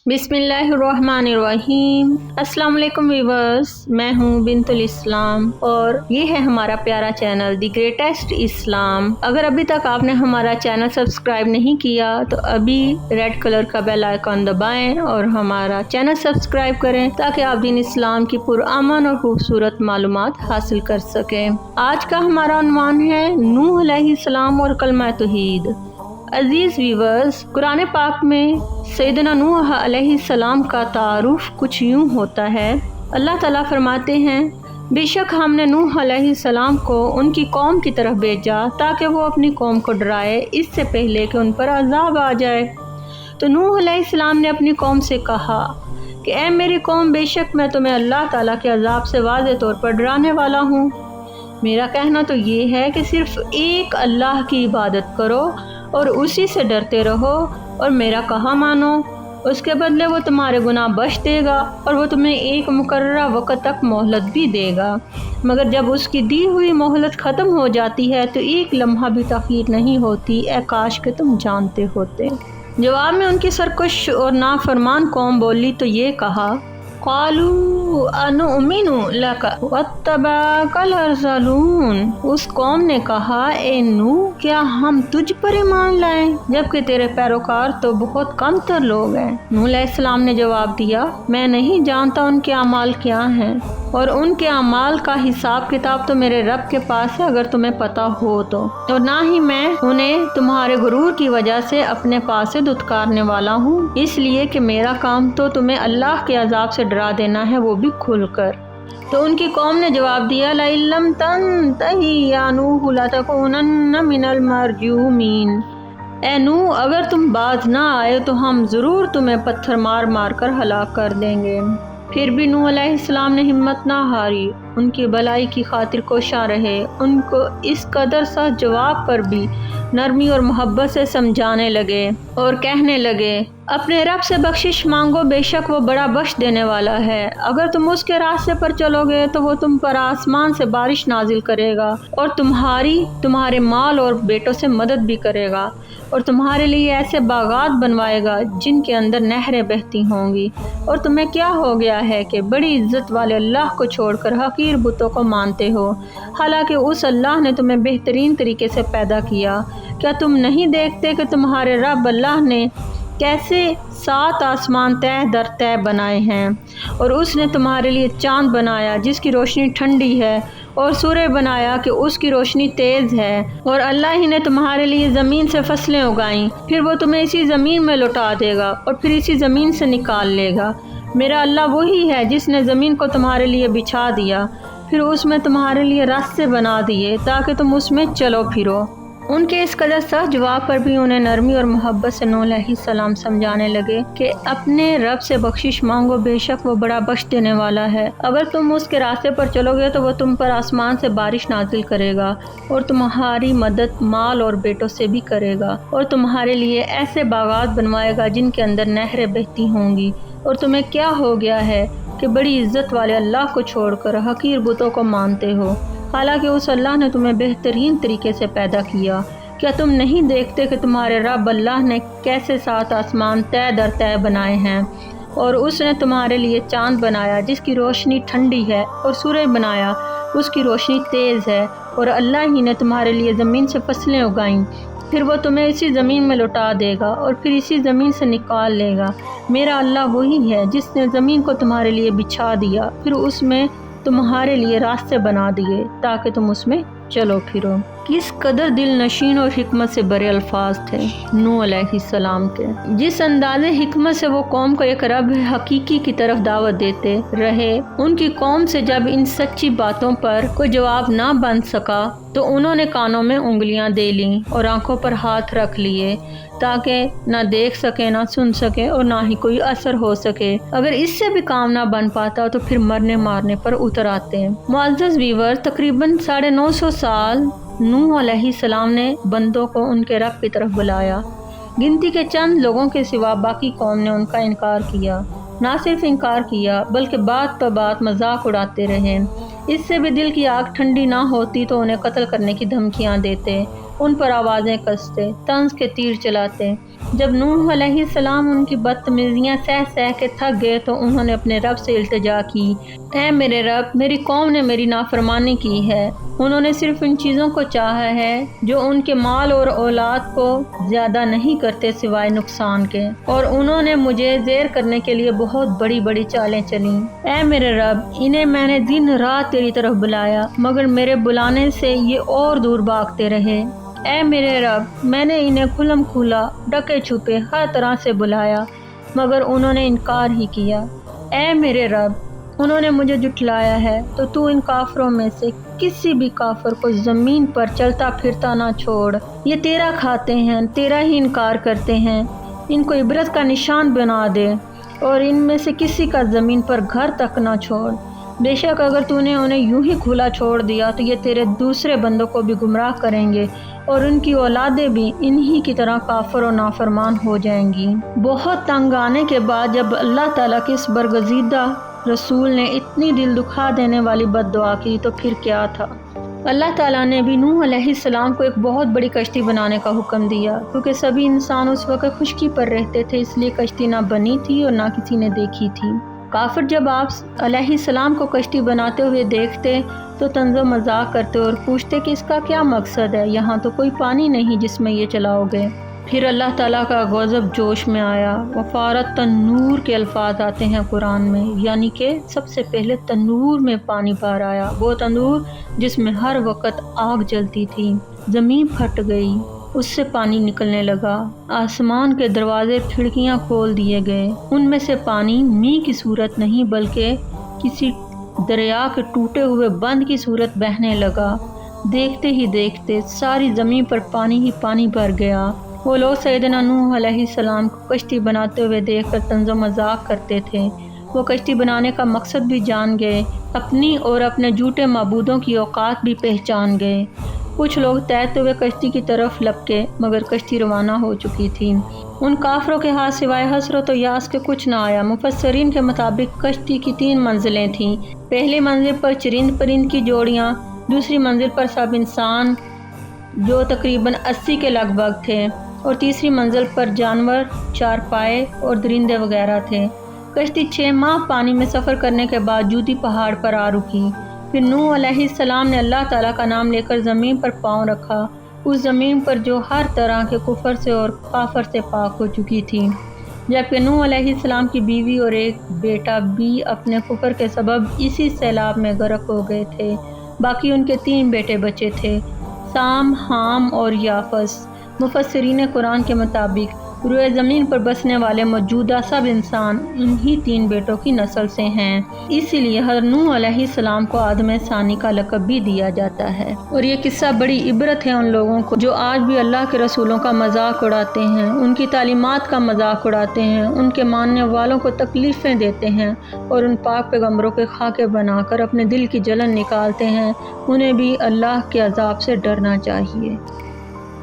बिस्मिल्लाहिर्रहमानिर्रहीम। अस्सलाम वालेकुम व्यूअर्स, मैं हूँ बिंतुल इस्लाम और ये है हमारा प्यारा चैनल दी ग्रेटेस्ट इस्लाम। अगर अभी तक आपने हमारा चैनल सब्सक्राइब नहीं किया तो अभी रेड कलर का बेल आइकॉन दबाएं और हमारा चैनल सब्सक्राइब करें ताकि आप दीन इस्लाम की पुरअमन और खूबसूरत मालूमात हासिल कर सकें। आज का हमारा उन्वान है नूह अलैहिस्सलाम और कलमा तौहीद। अजीज व्यूअर्स, कुरान पाक में सैयदना नूह अलैहिस्सलाम का तारुफ कुछ यूँ होता है। अल्लाह ताला फरमाते हैं, बेशक हमने नूह अलैहिस्सलाम को उनकी कौम की तरफ भेजा ताकि वो अपनी कौम को डराए इससे पहले कि उन पर अजाब आ जाए। तो नूह अलैहिस्सलाम ने अपनी कौम से कहा कि ऐ मेरी कौम, बेशक मैं तुम्हें अल्लाह ताला के अजाब से वाज़े तौर पर डराने वाला हूँ। मेरा कहना तो ये है कि सिर्फ एक अल्लाह की इबादत करो और उसी से डरते रहो और मेरा कहा मानो। उसके बदले वो तुम्हारे गुनाह बख्श देगा और वो तुम्हें एक मुकर्ररा वक़्त तक मोहलत भी देगा, मगर जब उसकी दी हुई मोहलत ख़त्म हो जाती है तो एक लम्हा भी तख़ीर नहीं होती। ए काश के तुम जानते होते। जवाब में उनकी सरकश और नाफरमान कौम बोली तो ये कहा, क़ालू अनुमिनु लका वत्तबअकल अरज़लून। उस कौम ने कहा, ए नूह, क्या हम तुझ पर ईमान लाएं जबकि तेरे पैरोकार तो बहुत कम तर लोग हैं। नूह अलैहिस्सलाम ने जवाब दिया, मैं नहीं जानता उनके अमाल क्या हैं और उनके अमाल का हिसाब किताब तो मेरे रब के पास है अगर तुम्हें पता हो तो। और ना ही मैं उन्हें तुम्हारे गुरूर की वजह से अपने पास से दुत्कारने वाला हूँ, इसलिए कि मेरा काम तो तुम्हें अल्लाह के अजाब से डरा देना है, वो भी खुलकर। तो उनकी कौम ने जवाब दिया, लइल्लम तंतही या नूह लतकूनन्न मिनल मरजूमीन। ए नूह, अगर तुम बाज ना आए तो हम ज़रूर तुम्हें पत्थर मार मार कर हलाक कर देंगे। फिर भी नूह अलैहिस्सलाम ने हिम्मत ना हारी, उनकी भलाई की खातिर कोशा रहे। उनको इस कदर सा जवाब पर भी नरमी और मोहब्बत से समझाने लगे और कहने लगे, अपने रब से बख्शिश मांगो, बेशक वो बड़ा बख्श देने वाला है। अगर तुम उसके रास्ते पर चलोगे तो वो तुम पर आसमान से बारिश नाजिल करेगा और तुम्हारे माल और बेटों से मदद भी करेगा और तुम्हारे लिए ऐसे बागात बनवाएगा जिनके अंदर नहरें बहती होंगी। और तुम्हें क्या हो गया है कि बड़ी इज्जत वाले अल्लाह को छोड़कर हकीर बुतों को मानते हो, हालांकि उस अल्लाह ने तुम्हें बेहतरीन तरीके से पैदा किया। क्या तुम नहीं देखते कि तुम्हारे रब अल्लाह ने कैसे 7 आसमान तय दर तय बनाए हैं और उसने तुम्हारे लिए चाँद बनाया जिसकी रोशनी ठंडी है और सूरज बनाया कि उसकी रोशनी तेज़ है, और अल्लाह ही ने तुम्हारे लिए ज़मीन से फसलें उगाई, फिर वो तुम्हें इसी ज़मीन में लौटा देगा और फिर इसी ज़मीन से निकाल लेगा। मेरा अल्लाह वही है जिसने ज़मीन को तुम्हारे लिए बिछा दिया, फिर उसमें तुम्हारे लिए रास्ते बना दिए ताकि तुम उसमें चलो फिरो। उनके इस कदर सख्त जवाब पर भी उन्हें नरमी और मोहब्बत से नूह अलैहिस्सलाम समझाने लगे कि अपने रब से बख्शिश मांगो, बेशक वो बड़ा बख्श देने वाला है। अगर तुम उसके रास्ते पर चलोगे तो वो तुम पर आसमान से बारिश नाजिल करेगा और तुम्हारी मदद माल और बेटों से भी करेगा और तुम्हारे लिए ऐसे बागात बनवाएगा जिनके अंदर नहरें बहती होंगी। और तुम्हें क्या हो गया है कि बड़ी इज्जत वाले अल्लाह को छोड़कर हकीर बुतों को मानते हो, हालांकि उस अल्लाह ने तुम्हें बेहतरीन तरीके से पैदा किया। क्या तुम नहीं देखते कि तुम्हारे रब अल्लाह ने कैसे 7 आसमान तय दर तय बनाए हैं और उसने तुम्हारे लिए चाँद बनाया जिसकी रोशनी ठंडी है और सूरज बनाया उसकी रोशनी तेज़ है, और अल्लाह ही ने तुम्हारे लिए ज़मीन से फसलें उगाईं, फिर वो तुम्हें इसी ज़मीन में लौटा देगा और फिर इसी ज़मीन से निकाल लेगा। मेरा अल्लाह वही है जिसने ज़मीन को तुम्हारे लिए बिछा दिया, फिर उसमें तुम्हारे लिए रास्ते बना दिए ताकि तुम उसमें चलो फिरो। किस कदर दिल नशीन और हिकमत से भरे अल्फाज थे नूह अलैहिस्सलाम के। जिस अंदाज़े हिकमत से वो कौम को एक रब हकीकी की तरफ दावत देते रहे, उनकी कौम से जब इन सच्ची बातों पर कोई जवाब ना बन सका तो उन्होंने कानों में उंगलियां दे लीं और आंखों पर हाथ रख लिए ताकि ना देख सके, ना सुन सके और ना ही कोई असर हो सके। अगर इससे भी काम ना बन पाता तो फिर मरने मारने पर उतर आते। मुअज़्ज़ज़ व्यूअर, तकरीबन 950 साल नूह अलैहिस्सलाम ने बंदों को उनके रब की तरफ बुलाया। गिनती के चंद लोगों के सिवा बाकी कौम ने उनका इनकार किया। ना सिर्फ इनकार किया बल्कि बात पर बात मजाक उड़ाते रहे। इससे भी दिल की आग ठंडी ना होती तो उन्हें कत्ल करने की धमकियां देते, उन पर आवाज़ें कसते, तंज के तीर चलाते। جب نوح علیہ السلام ان کی بدتمیزیاں سہ سہ کے تھک گئے تو انہوں نے اپنے رب سے التجا کی، اے میرے رب، میری قوم نے میری نافرمانی کی ہے۔ انہوں نے صرف ان چیزوں کو چاہا ہے جو ان کے مال اور اولاد کو زیادہ نہیں کرتے سوائے نقصان کے، اور انہوں نے مجھے زیر کرنے کے لیے بہت بڑی بڑی چالیں چلیں۔ اے میرے رب، انہیں میں نے دن رات تیری طرف بلایا مگر میرے بلانے سے یہ اور دور بھاگتے رہے۔ اے میرے رب، میں نے انہیں کھلم کھلا ڈکے چھپے ہر طرح سے بلایا مگر انہوں نے انکار ہی کیا۔ اے میرے رب، انہوں نے مجھے جھٹلایا ہے تو تو ان کافروں میں سے کسی بھی کافر کو زمین پر چلتا پھرتا نہ چھوڑ۔ یہ تیرا کھاتے ہیں، تیرا ہی انکار کرتے ہیں، ان کو عبرت کا نشان بنا دے اور ان میں سے کسی کا زمین پر گھر تک نہ چھوڑ۔ بے شک اگر تو نے انہیں یوں ہی کھلا چھوڑ دیا تو یہ تیرے دوسرے بندوں کو بھی گمراہ کریں گے اور ان کی اولادیں بھی انہی کی طرح کافر و نافرمان ہو جائیں گی۔ بہت تنگ آنے کے بعد جب اللہ تعالیٰ کے اس برگزیدہ رسول نے اتنی دل دکھا دینے والی بد دعا کی تو پھر کیا تھا؟ اللہ تعالیٰ نے بھی نوح علیہ السلام کو ایک بہت بڑی کشتی بنانے کا حکم دیا، کیونکہ سبھی انسان اس وقت خشکی پر رہتے تھے، اس لیے کشتی نہ بنی تھی اور نہ کسی نے دیکھی تھی۔ کافر جب آپ علیہ السلام کو کشتی بناتے ہوئے دیکھتے تو طنز و مذاق کرتے اور پوچھتے کہ اس کا کیا مقصد ہے، یہاں تو کوئی پانی نہیں جس میں یہ چلاؤ گے۔ پھر اللہ تعالیٰ کا غضب جوش میں آیا۔ وفارت تنور کے الفاظ آتے ہیں قرآن میں، یعنی کہ سب سے پہلے تنور میں پانی بہر آیا، وہ تنور جس میں ہر وقت آگ جلتی تھی۔ زمین پھٹ گئی، اس سے پانی نکلنے لگا، آسمان کے دروازے کھڑکیاں کھول دیے گئے، ان میں سے پانی میਂہ کی صورت نہیں بلکہ کسی دریا کے ٹوٹے ہوئے بند کی صورت بہنے لگا۔ دیکھتے ہی دیکھتے ساری زمین پر پانی ہی پانی بھر گیا۔ وہ لوگ سیدنا نوح علیہ السلام کو کشتی بناتے ہوئے دیکھ کر طنز و مذاق کرتے تھے۔ وہ کشتی بنانے کا مقصد بھی جان گئے، اپنی اور اپنے جھوٹے معبودوں کی اوقات بھی پہچان گئے۔ کچھ لوگ تیرتے ہوئے کشتی کی طرف لپکے مگر کشتی روانہ ہو چکی تھی۔ ان کافروں کے ہاتھ سوائے حسرت و یاس کے کچھ نہ آیا۔ مفسرین کے مطابق کشتی کی 3 منزلیں تھیں۔ پہلی منزل پر چرند پرند کی جوڑیاں، دوسری منزل پر سب انسان جو تقریباً 80 کے لگ بھگ تھے، اور تیسری منزل پر جانور، چارپائے اور درندے وغیرہ تھے۔ کشتی 6 ماہ پانی میں سفر کرنے کے بعد جودی پہاڑ پر آ رکی۔ پھر نوح علیہ السلام نے اللہ تعالیٰ کا نام لے کر زمین پر پاؤں رکھا، اس زمین پر جو ہر طرح کے کفر سے اور کافر سے پاک ہو چکی تھی، جبکہ نوح علیہ السلام کی بیوی اور ایک بیٹا بھی اپنے کفر کے سبب اسی سیلاب میں غرق ہو گئے تھے۔ باقی ان کے 3 بیٹے بچے تھے، سام، حام اور یافس۔ مفسرین قرآن کے مطابق روئے زمین پر بسنے والے موجودہ سب انسان انہی 3 بیٹوں کی نسل سے ہیں، اسی لیے حضرت نوح علیہ السلام کو آدم ثانی کا لقب بھی دیا جاتا ہے۔ اور یہ قصہ بڑی عبرت ہے ان لوگوں کو جو آج بھی اللہ کے رسولوں کا مذاق اڑاتے ہیں، ان کی تعلیمات کا مذاق اڑاتے ہیں، ان کے ماننے والوں کو تکلیفیں دیتے ہیں اور ان پاک پیغمبروں کے خاکے بنا کر اپنے دل کی جلن نکالتے ہیں۔ انہیں بھی اللہ کے عذاب سے ڈرنا چاہیے۔